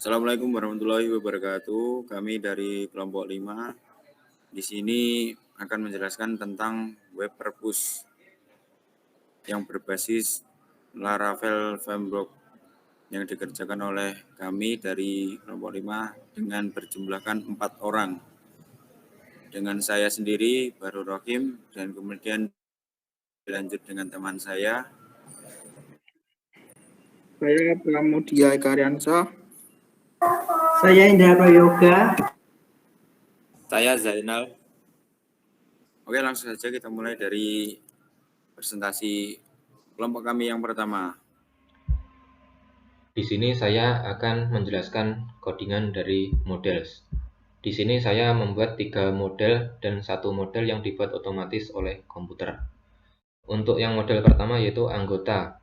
Assalamualaikum warahmatullahi wabarakatuh. Kami dari kelompok 5 di sini akan menjelaskan tentang web perpus yang berbasis Laravel Framework yang dikerjakan oleh kami dari kelompok 5 dengan berjumlahkan 4 orang. Dengan saya sendiri, Baru Rohim, dan kemudian dilanjut dengan teman saya. Saya Pramudia Karyansa. Saya Indra Prayoga. Saya Zainal. Oke, langsung saja kita mulai dari presentasi kelompok kami yang pertama. Di sini saya akan menjelaskan codingan dari models. Di sini saya membuat 3 model dan 1 model yang dibuat otomatis oleh komputer. Untuk yang model pertama yaitu anggota.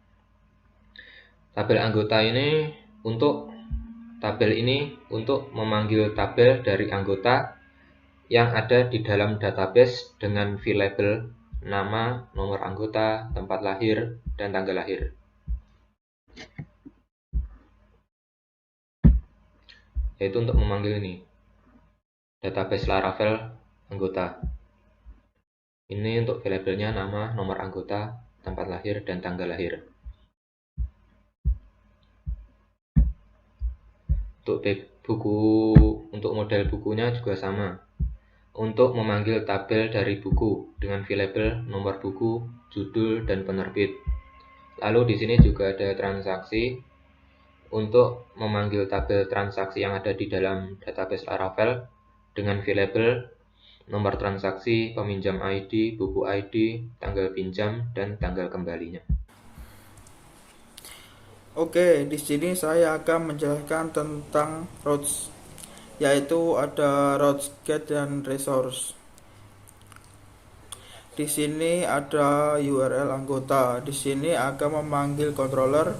Tabel anggota ini untuk memanggil tabel dari anggota yang ada di dalam database dengan variabel nama, nomor anggota, tempat lahir, dan tanggal lahir. Yaitu untuk memanggil ini database Laravel anggota. Ini untuk variabelnya nama, nomor anggota, tempat lahir, dan tanggal lahir. Untuk model bukunya juga sama. Untuk memanggil tabel dari buku dengan variabel nomor buku, judul, dan penerbit. Lalu di sini juga ada transaksi untuk memanggil tabel transaksi yang ada di dalam database Laravel dengan variabel nomor transaksi, peminjam ID, buku ID, tanggal pinjam, dan tanggal kembalinya. Oke, di sini saya akan menjelaskan tentang routes, yaitu ada routes get dan resource. Di sini ada URL anggota. Di sini akan memanggil controller,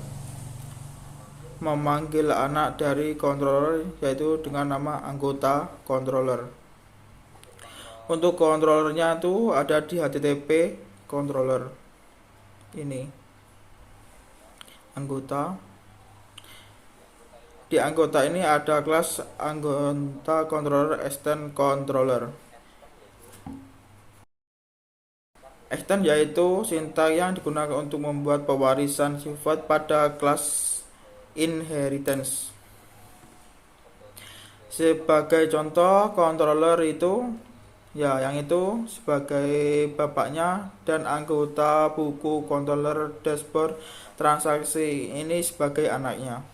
memanggil anak dari controller yaitu dengan nama anggota controller. Untuk controllernya itu ada di HTTP controller ini anggota. Di anggota ini ada kelas anggota controller extend controller. Extend yaitu sintaks yang digunakan untuk membuat pewarisan sifat pada kelas inheritance. Sebagai contoh controller itu yang itu sebagai bapaknya, dan anggota buku controller dashboard transaksi ini sebagai anaknya.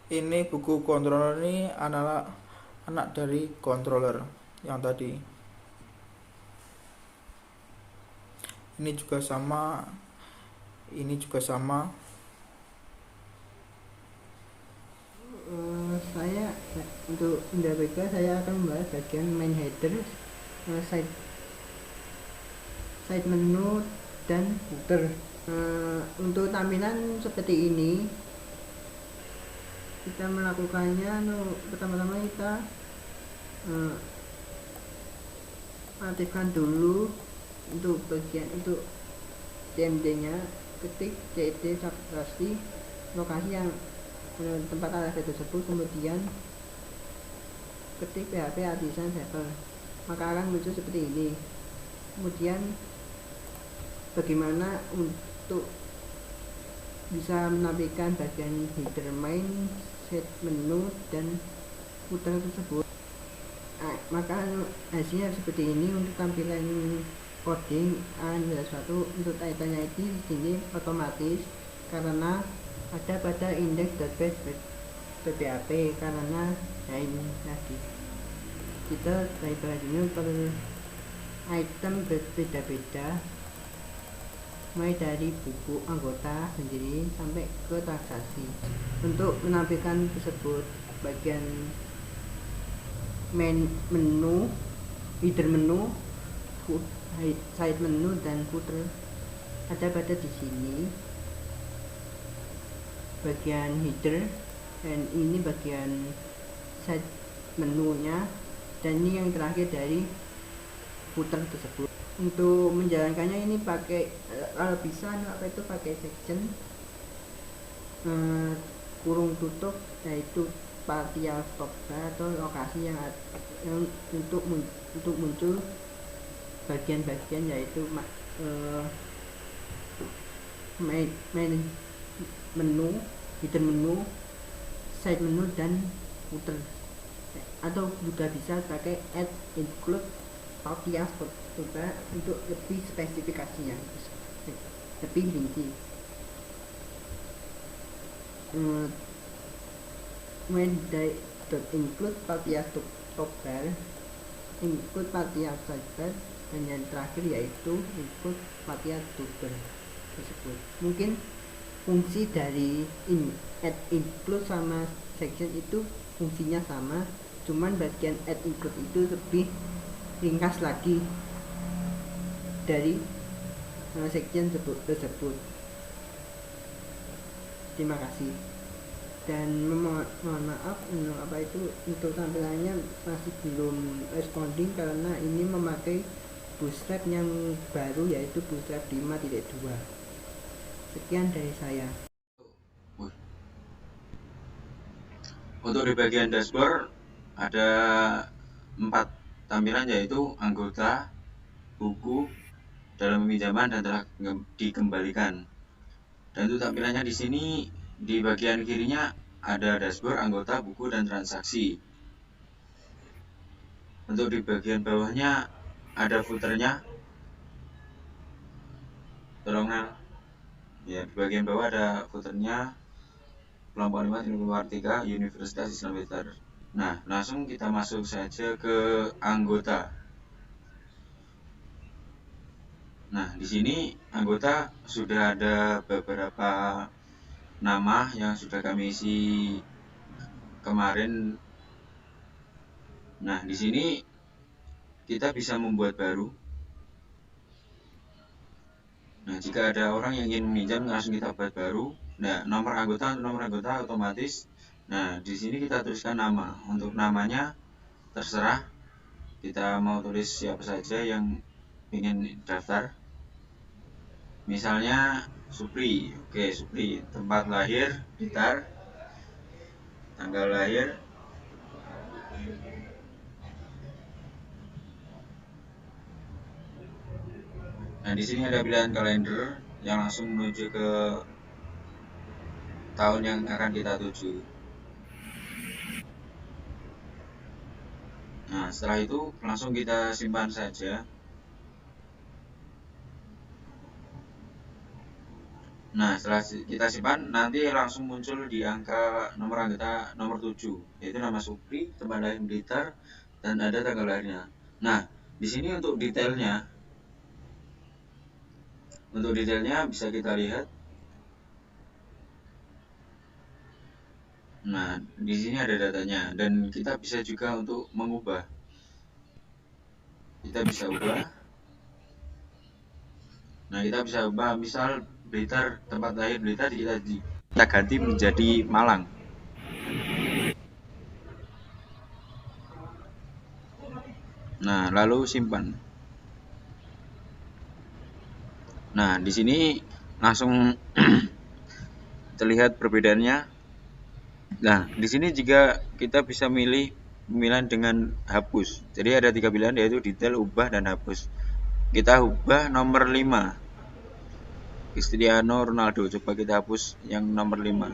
Ini buku controller ini anak dari controller yang tadi. Ini juga sama. Ini juga sama. Saya untuk Indra Prayoga, saya akan membahas bagian main header, side menu, dan footer. Untuk tampilan seperti ini, kita melakukannya pertama-tama kita aktifkan dulu untuk bagian untuk CMD-nya, ketik CT subtrasi lokasi yang tempat Laravel tersebut, kemudian ketik PHP artisan server, maka akan muncul seperti ini. Kemudian bagaimana untuk bisa menampilkan bagian header main, set menu, dan footer tersebut. Maka hasilnya seperti ini. Untuk tampilan coding A1 untuk title-nya di sini otomatis karena ada pada index.php karena ini lagi kita title ini per item berbeda-beda, mulai dari buku anggota sendiri sampai ke transaksi. Untuk menampilkan tersebut, bagian main menu, header menu, side menu, dan footer ada pada di sini. Bagian header, dan ini bagian side menunya dan ini yang terakhir dari footer tersebut. Untuk menjalankannya ini pakai kalau bisa apa itu pakai section kurung tutup, yaitu partial stop bar atau lokasi yang untuk muncul bagian-bagian, yaitu main menu, hidden menu, side menu, dan footer. Atau juga bisa pakai add include partial stop bar untuk lebih spesifikasinya, lebih rinci. When they include partial stop bar, include partial sidebar, dan yang terakhir yaitu include partial tuber tersebut. Mungkin fungsi dari add include sama section itu fungsinya sama, cuman bagian add include itu lebih ringkas lagi dari section tersebut. Terima kasih, dan mohon maaf untuk tampilannya masih belum responding karena ini memakai Bootstrap yang baru, yaitu Bootstrap 5.2. Sekian dari saya. Untuk di bagian dashboard ada 4 tampilan, yaitu anggota, buku, dalam peminjaman, dan telah dikembalikan. Dan untuk tampilannya di sini di bagian kirinya ada dashboard, anggota, buku, dan transaksi. Untuk di bagian bawahnya ada footernya. Tolong ya, di bagian bawah ada footernya, kelompok 5 kelompok 3 Universitas Islam Blitar. Nah, langsung kita masuk saja ke anggota. Nah, di sini anggota sudah ada beberapa nama yang sudah kami isi kemarin. Nah, di sini kita bisa membuat baru. Nah, jika ada orang yang ingin meminjam, langsung kita buat baru. Nah, nomor anggota otomatis. Nah, di sini kita tuliskan nama. Untuk namanya terserah, kita mau tulis siapa saja yang ingin daftar. Misalnya Supri. Oke, Supri. Tempat lahir Blitar, tanggal lahir, nah di sini ada pilihan kalender yang langsung menuju ke tahun yang akan kita tuju. Nah, setelah itu langsung kita simpan saja. Nah, setelah kita simpan, nanti langsung muncul di angka nomor anggota nomor 7, yaitu nama Supri, tempat lahir Blitar, dan ada tanggal lahirnya. Nah, di sini untuk detailnya bisa kita lihat. Nah, di sini ada datanya, dan kita bisa juga untuk mengubah. Kita bisa ubah. Nah, kita bisa ubah, misal Blitar, tempat lahir Blitar, kita ganti menjadi Malang. Nah, lalu simpan. Nah, di sini langsung terlihat perbedaannya. Nah, di sini juga kita bisa milih pemilihan dengan hapus. Jadi ada 3 pilihan, yaitu detail, ubah, dan hapus. Kita ubah nomor 5, Cristiano Ronaldo. Coba kita hapus yang nomor 5.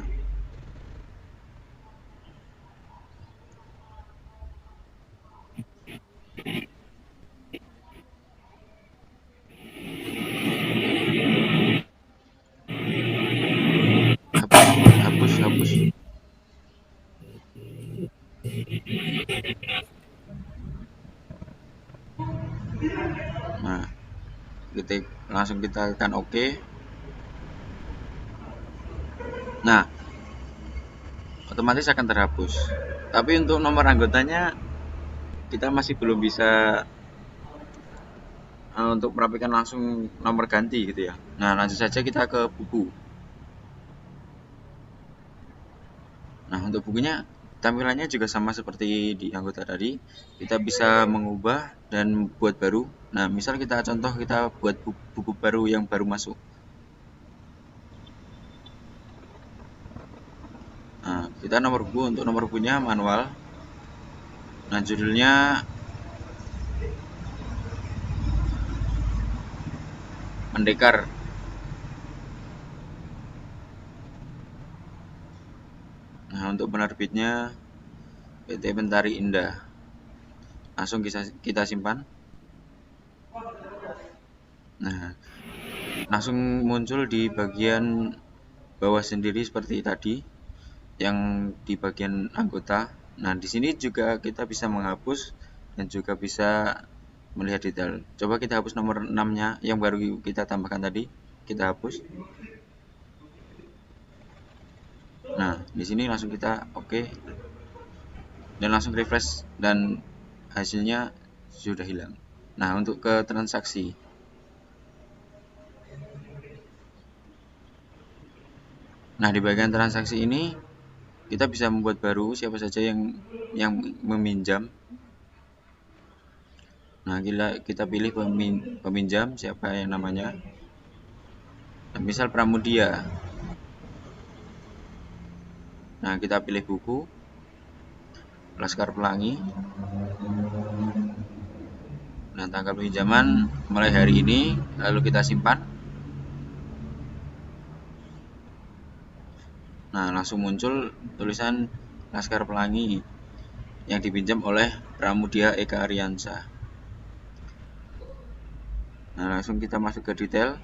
Hapus. Nah, langsung kita tekan OK. Nah, otomatis akan terhapus. Tapi untuk nomor anggotanya kita masih belum bisa untuk merapikan langsung nomor ganti gitu ya. Nah, lanjut saja kita ke buku. Nah, untuk bukunya Tampilannya juga sama seperti di anggota tadi. Kita bisa mengubah dan buat baru. Nah, misal kita contoh kita buat buku baru yang baru masuk. Nah, kita nomor buku, untuk nomor bukunya manual. Nah, judulnya Pendekar. Nah, untuk penerbitnya PT Mentari Indah. Langsung kita simpan. Nah, langsung muncul di bagian bawah sendiri seperti tadi, yang di bagian anggota. Nah, di sini juga kita bisa menghapus dan juga bisa melihat detail. Coba kita hapus nomor 6-nya yang baru kita tambahkan tadi. Kita hapus. Nah, di sini langsung kita oke. Dan langsung refresh dan hasilnya sudah hilang. Nah, untuk ke transaksi. Nah, di bagian transaksi ini kita bisa membuat baru siapa saja yang meminjam. Nah, kita pilih peminjam siapa yang namanya. Nah, misal Pramudia. Nah, kita pilih buku Laskar Pelangi. Nah, tanggal pinjaman mulai hari ini, lalu kita simpan. Nah, langsung muncul tulisan Laskar Pelangi yang dipinjam oleh Pramudia Eka Ariansa. Nah, langsung kita masuk ke detail.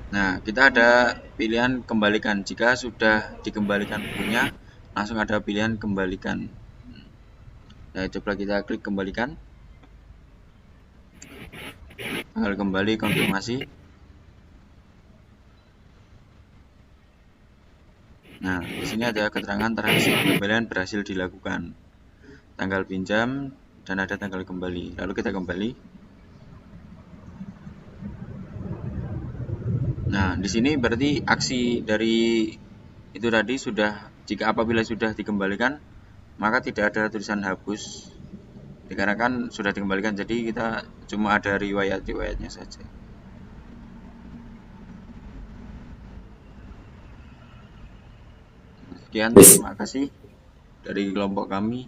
Nah, kita ada pilihan kembalikan. Jika sudah dikembalikan bukunya, langsung ada pilihan kembalikan. Nah, coba kita klik kembalikan. Tanggal kembali konfirmasi. Nah, di sini ada keterangan transaksi pengembalian berhasil dilakukan. Tanggal pinjam dan ada tanggal kembali. Lalu kita kembali. Nah, di sini berarti aksi dari itu tadi jika apabila sudah dikembalikan, maka tidak ada tulisan hapus. Dikarenakan sudah dikembalikan, jadi kita cuma ada riwayat-riwayatnya saja. Sekian, terima kasih dari kelompok kami.